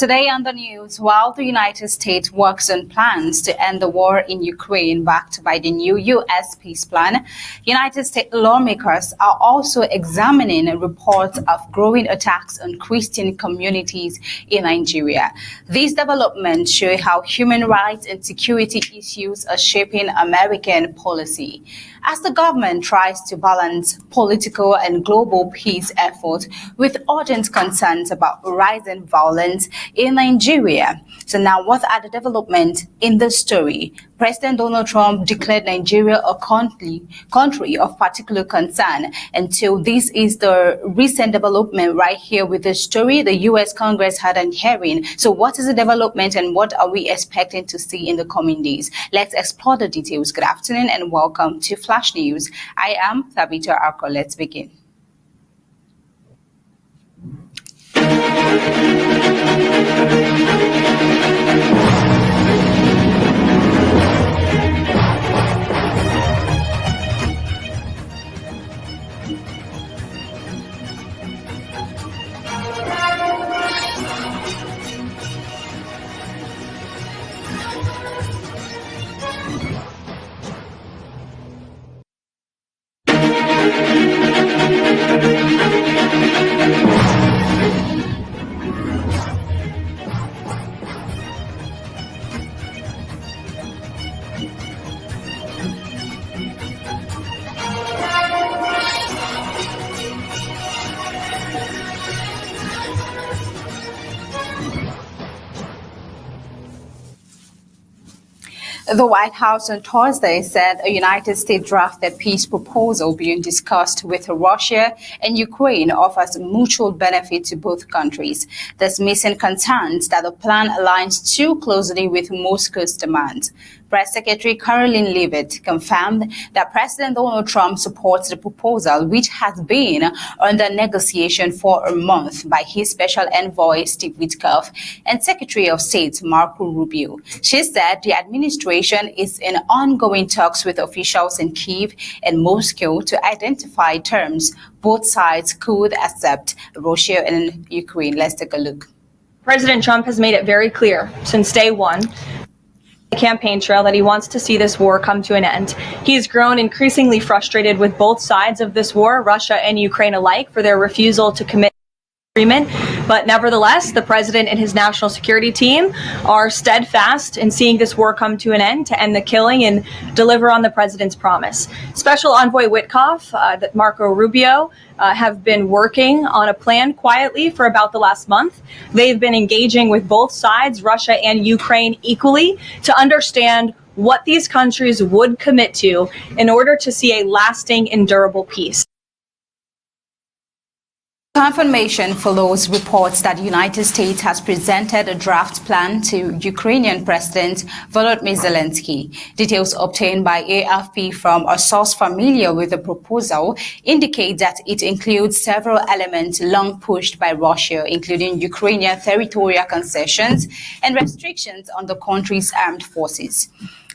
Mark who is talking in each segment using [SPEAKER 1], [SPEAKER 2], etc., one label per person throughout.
[SPEAKER 1] Today on the news, while the United States works on plans to end the war in Ukraine backed by the new U.S. peace plan, United States lawmakers are also examining reports of growing attacks on Christian communities in Nigeria. These developments show how human rights and security issues are shaping American policy. As the government tries to balance political and global peace efforts with urgent concerns about rising violence in Nigeria. So now, what are the developments in this story? President Donald Trump declared Nigeria a country of particular concern. And so this is the recent development right here with the story. The U.S. Congress had a hearing. So what is the development and what are we expecting to see in the coming days? Let's explore the details. Good afternoon and welcome to Flash News. I am Tabitha Arko. Let's begin. The White House on Thursday said a United States drafted peace proposal being discussed with Russia and Ukraine offers mutual benefit to both countries, dismissing concerns that the plan aligns too closely with Moscow's demands. Press Secretary Caroline Leavitt confirmed that President Donald Trump supports the proposal, which has been under negotiation for a month by his special envoy Steve Witkoff and Secretary of State Marco Rubio. She said the administration is in ongoing talks with officials in Kyiv and Moscow to identify terms both sides could accept. Russia and Ukraine. Let's take a look.
[SPEAKER 2] President Trump has made it very clear since day one the campaign trail that he wants to see this war come to an end. He's grown increasingly frustrated with both sides of this war, Russia and Ukraine alike, for their refusal to commit agreement. But nevertheless, the president and his national security team are steadfast in seeing this war come to an end, to end the killing and deliver on the president's promise. Special Envoy Witkoff, Marco Rubio, have been working on a plan quietly for about the last month. They've been engaging with both sides, Russia and Ukraine, equally to understand what these countries would commit to in order to see a lasting and durable peace.
[SPEAKER 1] Confirmation follows reports that the United States has presented a draft plan to Ukrainian President Volodymyr Zelensky. Details obtained by AFP from a source familiar with the proposal indicate that it includes several elements long pushed by Russia, including Ukrainian territorial concessions and restrictions on the country's armed forces.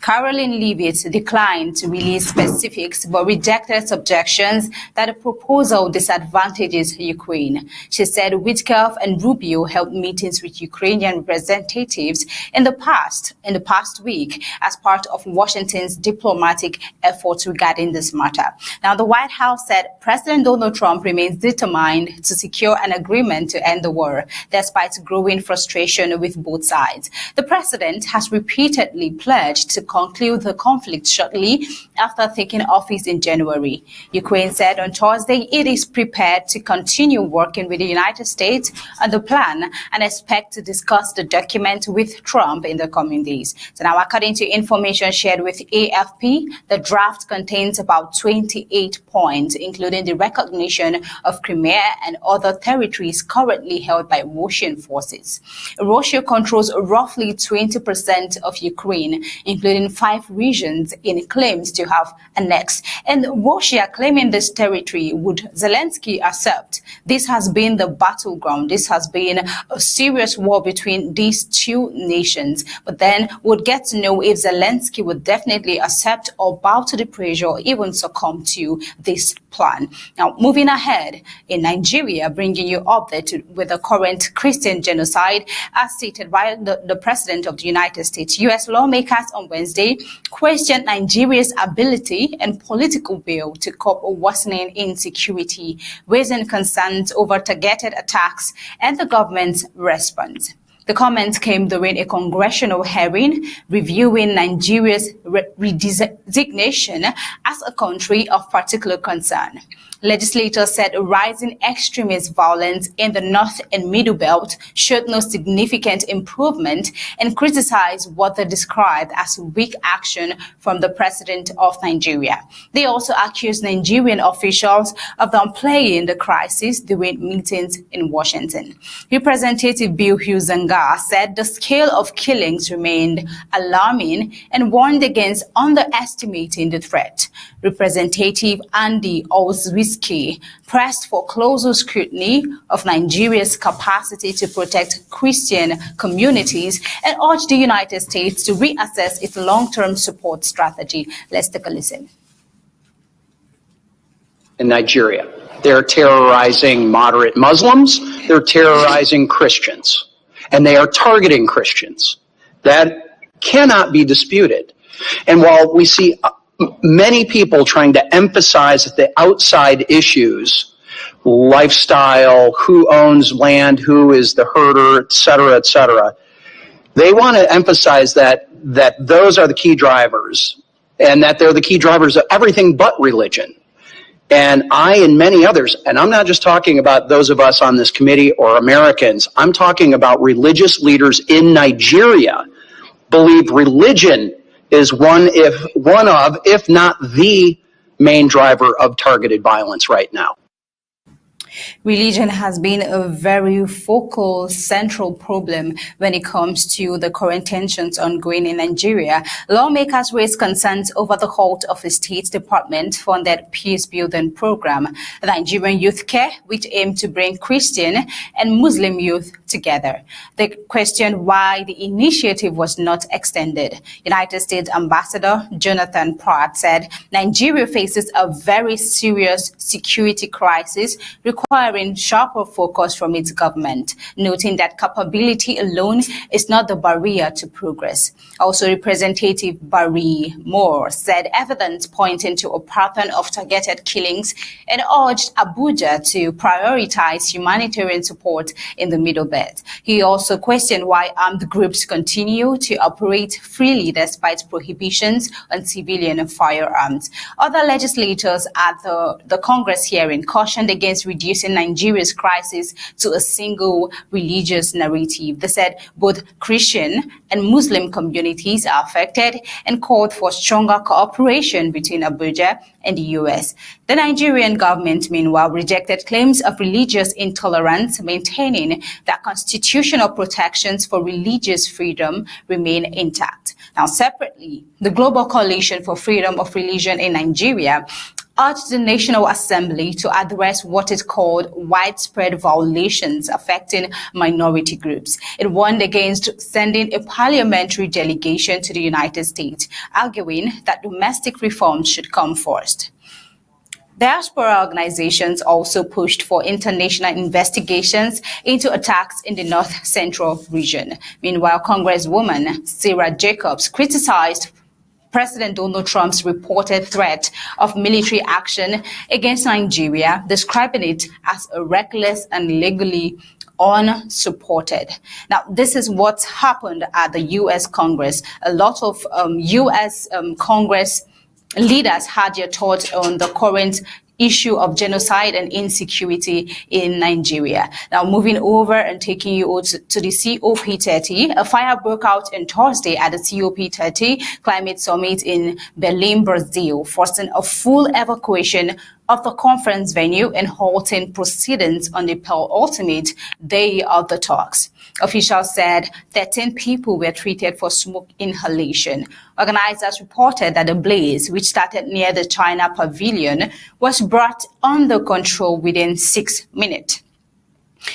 [SPEAKER 1] Caroline Leavitt declined to release specifics but rejected suggestions that the proposal disadvantages Ukraine. She said Witkoff and Rubio held meetings with Ukrainian representatives in the past week as part of Washington's diplomatic efforts regarding this matter. Now, the White House said President Donald Trump remains determined to secure an agreement to end the war, despite growing frustration with both sides. The president has repeatedly pledged to conclude the conflict shortly after taking office in January. Ukraine said on Thursday it is prepared to continue working with the United States on the plan and expect to discuss the document with Trump in the coming days. So now, according to information shared with AFP, the draft contains about 28 points, including the recognition of Crimea and other territories currently held by Russian forces. Russia controls roughly 20% of Ukraine, including including 5 regions it claims to have annexed. And Russia claiming this territory, would Zelensky accept? This has been the battleground. This has been a serious war between these two nations. But then we'll get to know if Zelensky would definitely accept or bow to the pressure or even succumb to this plan. Now, moving ahead, in Nigeria, bringing you update with the current Christian genocide, as stated by the President of the United States. U.S. lawmakers on Wednesday questioned Nigeria's ability and political will to cope with worsening insecurity, raising concerns over targeted attacks and the government's response. The comments came during a congressional hearing reviewing Nigeria's redesignation as a country of particular concern. Legislators said rising extremist violence in the North and Middle Belt showed no significant improvement and criticized what they described as weak action from the president of Nigeria. They also accused Nigerian officials of downplaying the crisis during meetings in Washington. Representative Bill Huzanga said the scale of killings remained alarming and warned against underestimating the threat. Representative Andy Olszewski pressed for closer scrutiny of Nigeria's capacity to protect Christian communities and urged the United States to reassess its long-term support strategy. Let's take a listen.
[SPEAKER 3] In Nigeria, they're terrorizing moderate Muslims, they're terrorizing Christians, and they are targeting Christians. That cannot be disputed. And while we see many people trying to emphasize the outside issues, lifestyle, who owns land, who is the herder, et cetera, they want to emphasize that those are the key drivers and that they're the key drivers of everything but religion. And I and many others, and I'm not just talking about those of us on this committee or Americans, I'm talking about religious leaders in Nigeria, believe religion is one of, if not the main driver of targeted violence right now.
[SPEAKER 1] Religion has been a very focal, central problem when it comes to the current tensions ongoing in Nigeria. Lawmakers raised concerns over the halt of a State Department-funded peace-building program, the Nigerian Youth Care, which aimed to bring Christian and Muslim youth together. They questioned why the initiative was not extended. United States Ambassador Jonathan Pratt said Nigeria faces a very serious security crisis requiring sharper focus from its government, noting that capability alone is not the barrier to progress. Also, Representative Barry Moore said evidence pointing to a pattern of targeted killings and urged Abuja to prioritize humanitarian support in the Middle Belt. He also questioned why armed groups continue to operate freely despite prohibitions on civilian firearms. Other legislators at the Congress hearing cautioned against reducing Nigeria's crisis to a single religious narrative. They said both Christian and Muslim communities are affected and called for stronger cooperation between Abuja and the U.S. The Nigerian government, meanwhile, rejected claims of religious intolerance, maintaining that constitutional protections for religious freedom remain intact. Now, separately, the Global Coalition for Freedom of Religion in Nigeria urged the National Assembly to address what it called widespread violations affecting minority groups. It warned against sending a parliamentary delegation to the United States, arguing that domestic reforms should come first. Diaspora organizations also pushed for international investigations into attacks in the North Central region. Meanwhile, Congresswoman Sarah Jacobs criticized President Donald Trump's reported threat of military action against Nigeria, describing it as a reckless and legally unsupported. Now, this is what's happened at the U.S. Congress. A lot of U.S. Congress leaders had their thoughts on the current issue of genocide and insecurity in Nigeria. Now, moving over and taking you to the COP30, a fire broke out on Thursday at the COP30 climate summit in Berlin, Brazil, forcing a full evacuation of the conference venue and halting proceedings on the penultimate day of the talks. Officials said 13 people were treated for smoke inhalation. Organizers reported that the blaze, which started near the China pavilion, was brought under control within 6 minutes.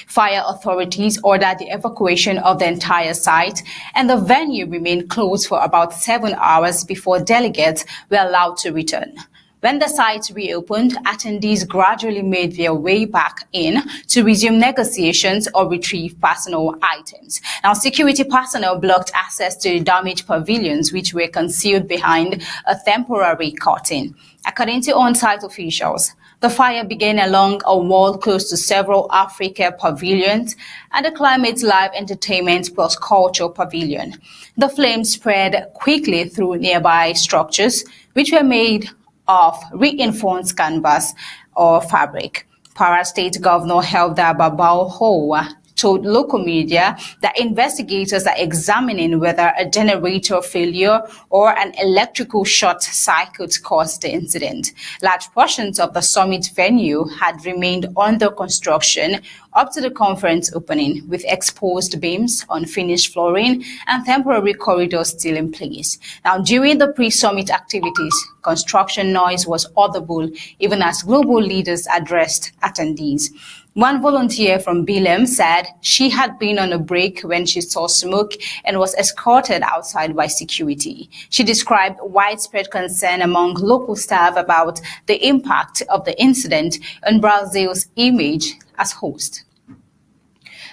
[SPEAKER 1] Fire authorities ordered the evacuation of the entire site, and the venue remained closed for about 7 hours before delegates were allowed to return. When the site reopened, attendees gradually made their way back in to resume negotiations or retrieve personal items. Now, security personnel blocked access to the damaged pavilions, which were concealed behind a temporary curtain. According to on-site officials, the fire began along a wall close to several Africa pavilions and the Climate Live Entertainment plus Culture Pavilion. The flames spread quickly through nearby structures, which were made of reinforced canvas or fabric. Para State Governor Helder Babao told local media that investigators are examining whether a generator failure or an electrical short circuit caused the incident. Large portions of the summit venue had remained under construction up to the conference opening, with exposed beams, unfinished flooring, and temporary corridors still in place. Now, during the pre-summit activities, construction noise was audible even as global leaders addressed attendees. One volunteer from Belem said she had been on a break when she saw smoke and was escorted outside by security. She described widespread concern among local staff about the impact of the incident on Brazil's image as host.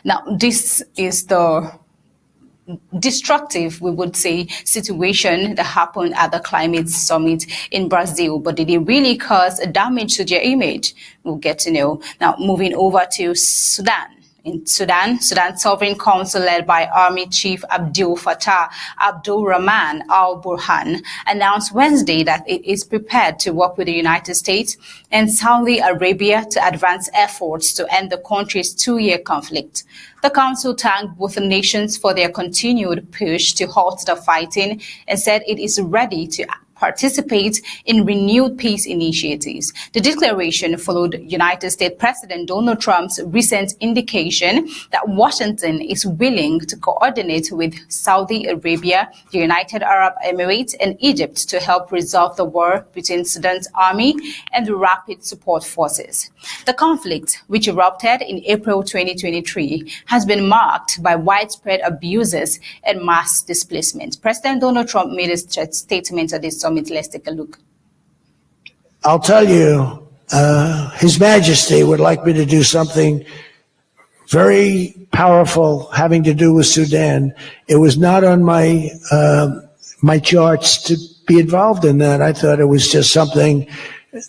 [SPEAKER 1] Now, this is the destructive, we would say, situation that happened at the climate summit in Brazil. But did it really cause a damage to their image? We'll get to know. Now, moving over to Sudan. In Sudan, Sudan Sovereign Council, led by Army Chief Abdel Fattah Abdul-Rahman al-Burhan, announced Wednesday that it is prepared to work with the United States and Saudi Arabia to advance efforts to end the country's 2-year conflict. The council thanked both nations for their continued push to halt the fighting and said it is ready to participate in renewed peace initiatives. The declaration followed United States President Donald Trump's recent indication that Washington is willing to coordinate with Saudi Arabia, the United Arab Emirates, and Egypt to help resolve the war between Sudan's army and the Rapid Support Forces. The conflict, which erupted in April 2023, has been marked by widespread abuses and mass displacement. President Donald Trump made a statement at this summit. Let's take a look.
[SPEAKER 4] I'll tell you, His Majesty would like me to do something very powerful having to do with Sudan. It was not on my my charts to be involved in that. I thought it was just something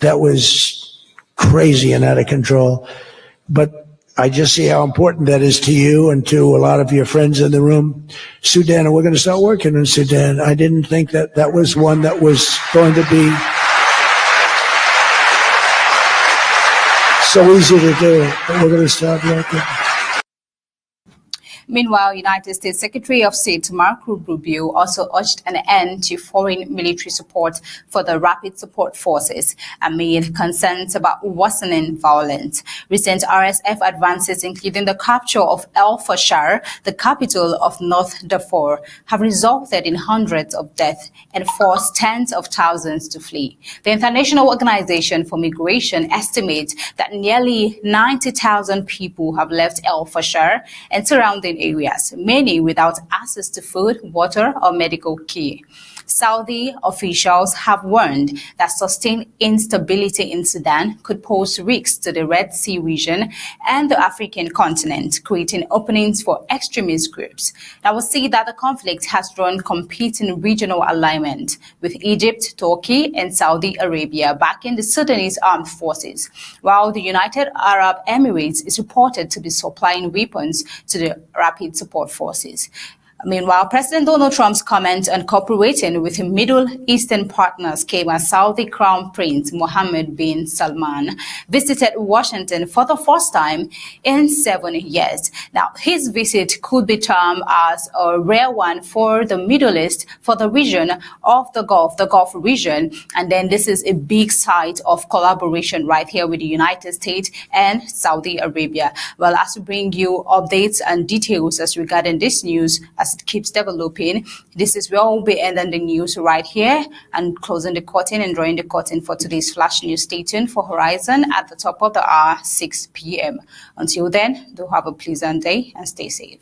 [SPEAKER 4] that was crazy and out of control. But I just see how important that is to you and to a lot of your friends in the room. Sudan, and we're going to start working in Sudan. I didn't think that that was one that was going to be so easy to do, but we're going to start working.
[SPEAKER 1] Meanwhile, United States Secretary of State Marco Rubio also urged an end to foreign military support for the Rapid Support Forces amid concerns about worsening violence. Recent RSF advances, including the capture of El Fasher, the capital of North Darfur, have resulted in hundreds of deaths and forced tens of thousands to flee. The International Organization for Migration estimates that nearly 90,000 people have left El Fasher and surrounding areas, many without access to food, water, or medical care. Saudi officials have warned that sustained instability in Sudan could pose risks to the Red Sea region and the African continent, creating openings for extremist groups. Now, we'll see that the conflict has drawn competing regional alignment, with Egypt, Turkey, and Saudi Arabia backing the Sudanese armed forces, while the United Arab Emirates is reported to be supplying weapons to the Rapid Support Forces. Meanwhile, President Donald Trump's comment on cooperating with Middle Eastern partners came as Saudi Crown Prince Mohammed bin Salman visited Washington for the first time in 7 years. Now, his visit could be termed as a rare one for the Middle East, for the region of the Gulf region. And then this is a big site of collaboration right here with the United States and Saudi Arabia. Well, as we bring you updates and details as regarding this news, as it keeps developing, this is where we'll be ending the news right here and closing the curtain and drawing the curtain for today's flash news. Stay tuned for Horizon at the top of the hour, 6 p.m. Until then, do have a pleasant day and stay safe.